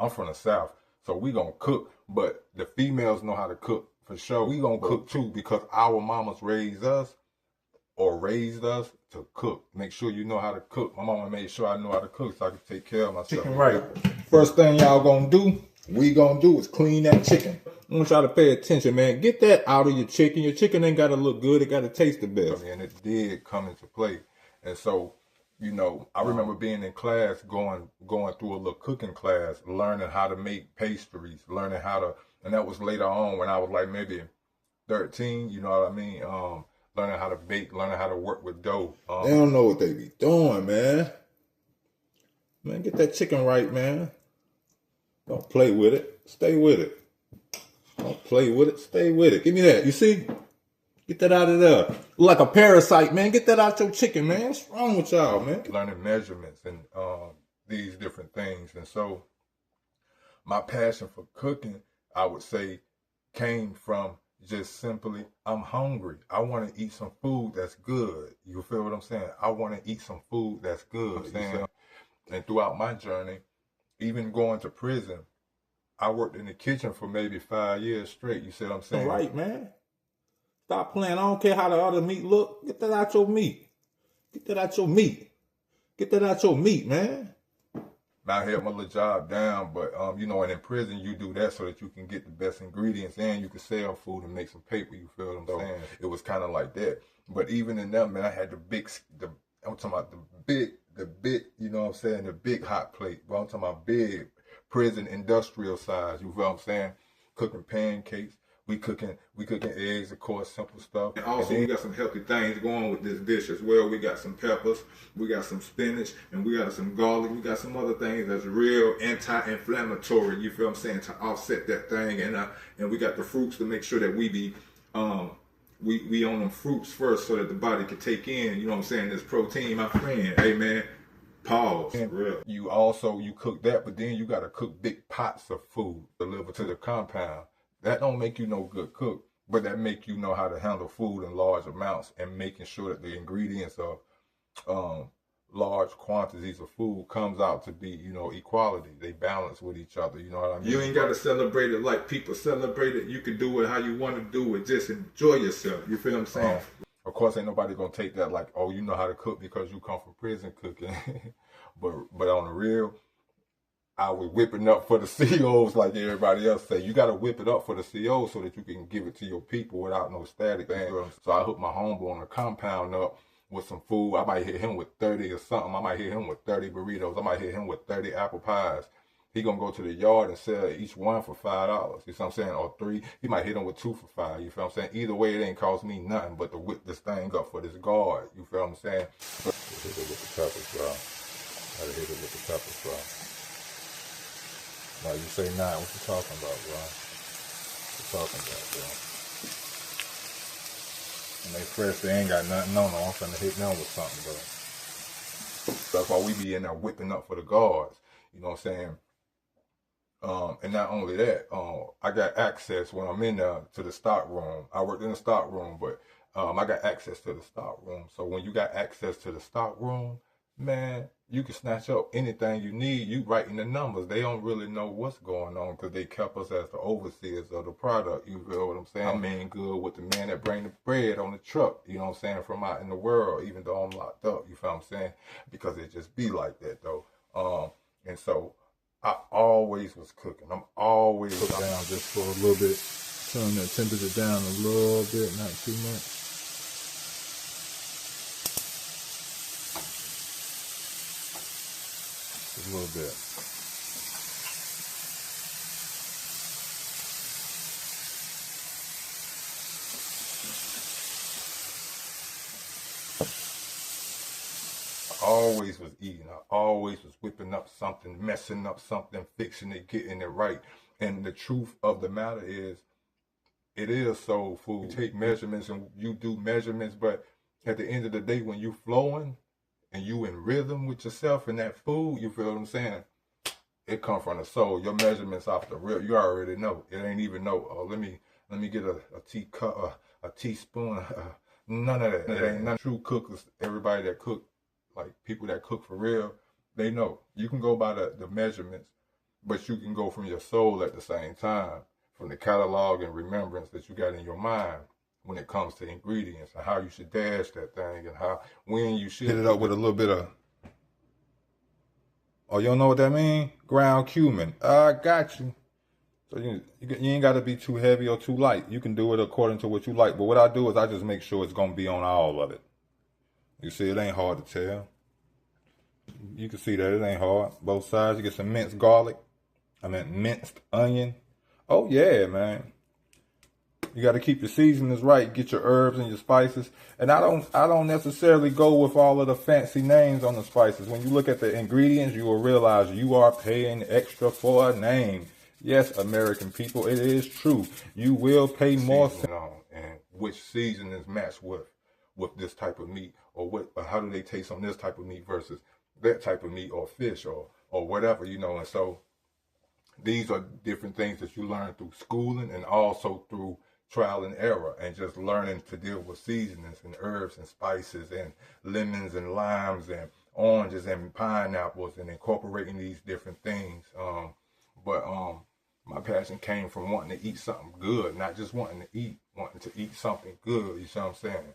I'm from the South, so we gonna cook, but the females know how to cook for sure. We gonna cook too because our mamas raised us to cook. Make sure you know how to cook. My mama made sure I know how to cook so I could take care of myself. Chicken right. First thing y'all gonna do, is clean that chicken. I want y'all to pay attention, man. Get that out of your chicken. Your chicken ain't gotta look good, it gotta taste the best. And it did come into play. And so, I remember being in class, going through a little cooking class, learning how to make pastries, learning how to, and that was later on when I was like maybe 13, you know what I mean? Learning how to bake, learning how to work with dough. They don't know what they be doing, man. Man, get that chicken right, man. Don't play with it. Stay with it. Don't play with it. Stay with it. Give me that. You see? Get that out of there. Look like a parasite, man. Get that out your chicken, man. What's wrong with y'all, man? Learning measurements and these different things. And so my passion for cooking, I would say, came from just simply, I'm hungry. I want to eat some food that's good. You feel what I'm saying? I want to eat some food that's good. And throughout my journey, even going to prison, I worked in the kitchen for maybe 5 years straight. You see what I'm saying? Right, man. Stop playing. I don't care how the other meat look. Get that out your meat. Get that out your meat. Get that out your meat, man. I held my little job down, but and in prison you do that so that you can get the best ingredients and you can sell food and make some paper. You feel what I'm saying? It was kind of like that. But even in that, man, I had I'm talking about the big, you know what I'm saying, the big hot plate. But I'm talking about big prison industrial size. You feel what I'm saying? Cooking pancakes. We cooking eggs, of course, simple stuff. And also, we got some healthy things going with this dish as well. We got some peppers, we got some spinach, and we got some garlic. We got some other things that's real anti-inflammatory. You feel what I'm saying? To offset that thing, and we got the fruits to make sure that we be we on them fruits first so that the body can take in. You know what I'm saying? This protein, my friend. Hey man. Pause. Real. You cook that, but then you got to cook big pots of food delivered to the compound. That don't make you no good cook, but that make you know how to handle food in large amounts and making sure that the ingredients of large quantities of food comes out to be, equality. They balance with each other. You know what I mean? You ain't got to celebrate it like people celebrate it. You can do it how you want to do it. Just enjoy yourself. You feel what I'm saying? Of course, ain't nobody gonna take that like, oh, you know how to cook because you come from prison cooking. but on the real, I was whipping up for the COs like everybody else say. You got to whip it up for the COs so that you can give it to your people without no static. So I hooked my homeboy on the compound up with some food. I might hit him with 30 or something. I might hit him with 30 burritos. I might hit him with 30 apple pies. He gonna go to the yard and sell each one for $5. You feel what I'm saying? Or 3. He might hit him with 2 for $5. You feel what I'm saying? Either way, it ain't cost me nothing but to whip this thing up for this guard. You feel what I'm saying? Hit it with the peppers, bro. Gotta hit it with the peppers, bro. Now you say nah, what you talking about, bro? What you talking about, bro? And they fresh, they ain't got nothing on them. I'm finna hit them with something, bro. That's why we be in there whipping up for the guards. You know what I'm saying? And not only that, I got access when I'm in there to the stock room. I worked in the stock room, but I got access to the stock room. So when you got access to the stock room, man, you can snatch up anything you need. You writing the numbers. They don't really know what's going on because they kept us as the overseers of the product. You feel what I'm saying? I mean good with the man that bring the bread on the truck, you know what I'm saying, from out in the world, even though I'm locked up, you feel what I'm saying? Because it just be like that, though. And so I always was cooking. I'm always cook down just for a little bit. Turn that temperature down a little bit, not too much. Just a little bit. Always was eating. I always was whipping up something, messing up something, fixing it, getting it right. And the truth of the matter is, it is soul food. You take measurements and you do measurements, but at the end of the day, when you flowing and you in rhythm with yourself and that food, you feel what I'm saying? It come from the soul. Your measurements off the real. You already know. It ain't even know. Oh, let me get a teacup, a teaspoon. None of that. It ain't none. True cookers. Everybody that cook. Like people that cook for real, they know. You can go by the measurements, but you can go from your soul at the same time, from the catalog and remembrance that you got in your mind when it comes to ingredients and how you should dash that thing and when you should hit it up with a little bit of, oh, you don't know what that mean? Ground cumin. I got you. So you ain't got to be too heavy or too light. You can do it according to what you like. But what I do is I just make sure it's going to be on all of it. You see, it ain't hard to tell. You can see that it ain't hard. Both sides. You get some minced garlic. Minced onion. Oh, yeah, man. You got to keep your seasonings right. Get your herbs and your spices. And I don't necessarily go with all of the fancy names on the spices. When you look at the ingredients, you will realize you are paying extra for a name. Yes, American people, it is true. You will pay more. And which seasonings match with this type of meat, or how do they taste on this type of meat versus that type of meat or fish or whatever, And so these are different things that you learn through schooling and also through trial and error, and just learning to deal with seasonings and herbs and spices and lemons and limes and oranges and pineapples and incorporating these different things. But my passion came from wanting to eat something good, not just wanting to eat something good. You see what I'm saying?